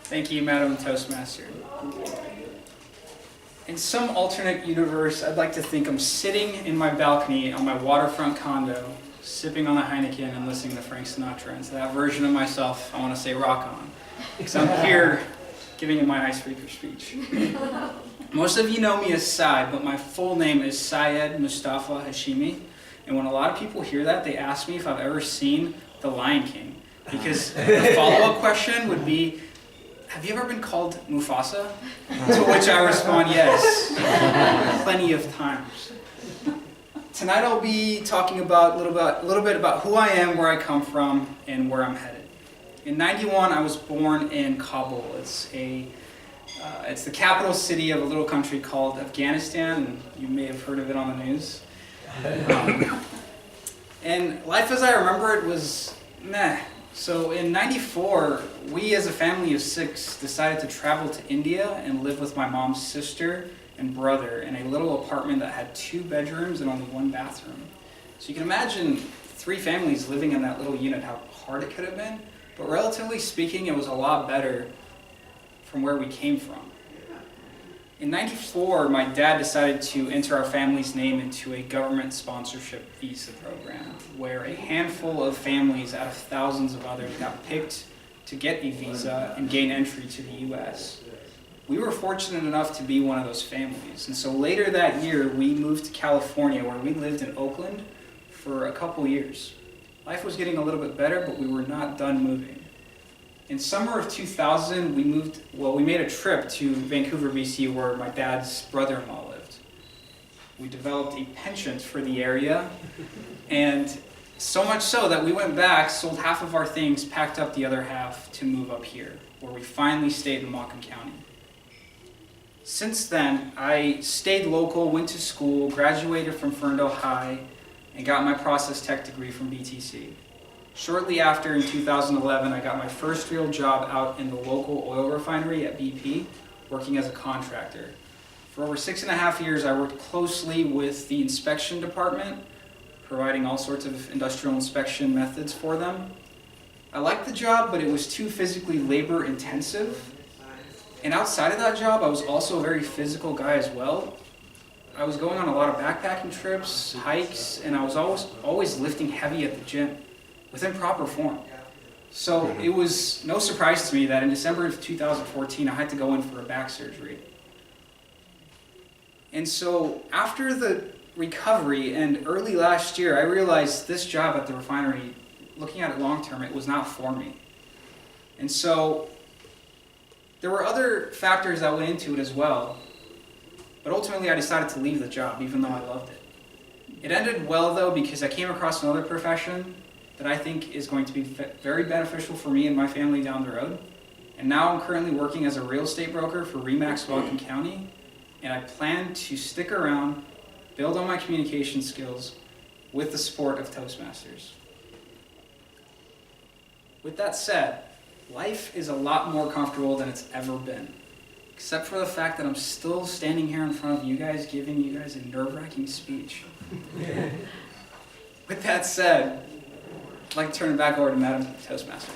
Thank you, Madam Toastmaster. In some alternate universe, I'd like to think I'm sitting in my balcony on my waterfront condo, sipping on a Heineken and listening to Frank Sinatra. And to that version of myself, I want to say rock on, because I'm here giving you my icebreaker speech. Most of you know me as Syed, but my full name is Syed Mustafa Hashimi. And when a lot of people hear that, they ask me if I've ever seen The Lion King. Because the follow-up question would be, have you ever been called Mufasa? To which I respond, yes, plenty of times. Tonight I'll be talking about a little bit about who I am, where I come from, and where I'm headed. In '91, I was born in Kabul. It's the capital city of a little country called Afghanistan, and you may have heard of it on the news. And life as I remember it was meh. So in '94, we as a family of 6 decided to travel to India and live with my mom's sister and brother in a little apartment that had 2 bedrooms and only 1 bathroom. So you can imagine 3 families living in that little unit, how hard it could have been. But relatively speaking, it was a lot better from where we came from. In '94, my dad decided to enter our family's name into a government sponsorship visa program, where a handful of families out of thousands of others got picked to get a visa and gain entry to the US. We were fortunate enough to be one of those families, and so later that year, we moved to California, where we lived in Oakland for a couple years. Life was getting a little bit better, but we were not done moving. In summer of 2000, we made a trip to Vancouver, BC, where my dad's brother-in-law lived. We developed a penchant for the area, and so much so that we went back, sold half of our things, packed up the other half to move up here, where we finally stayed in Macomb County. Since then, I stayed local, went to school, graduated from Ferndale High, and got my process tech degree from BTC. Shortly after, in 2011, I got my first real job out in the local oil refinery at BP, working as a contractor. For over 6.5 years, I worked closely with the inspection department, providing all sorts of industrial inspection methods for them. I liked the job, but it was too physically labor intensive. And outside of that job, I was also a very physical guy as well. I was going on a lot of backpacking trips, hikes, and I was always lifting heavy at the gym, within proper form. So it was no surprise to me that in December of 2014, I had to go in for a back surgery. And so after the recovery and early last year, I realized this job at the refinery, looking at it long term, it was not for me. And so there were other factors that went into it as well, but ultimately I decided to leave the job, even though I loved it. It ended well though, because I came across another profession that I think is going to be very beneficial for me and my family down the road. And now I'm currently working as a real estate broker for RE/MAX Whatcom County, and I plan to stick around, build on my communication skills with the support of Toastmasters. With that said, life is a lot more comfortable than it's ever been, except for the fact that I'm still standing here in front of you guys, giving you guys a nerve-wracking speech. With that said, I'd like to turn it back over to Madam Toastmaster.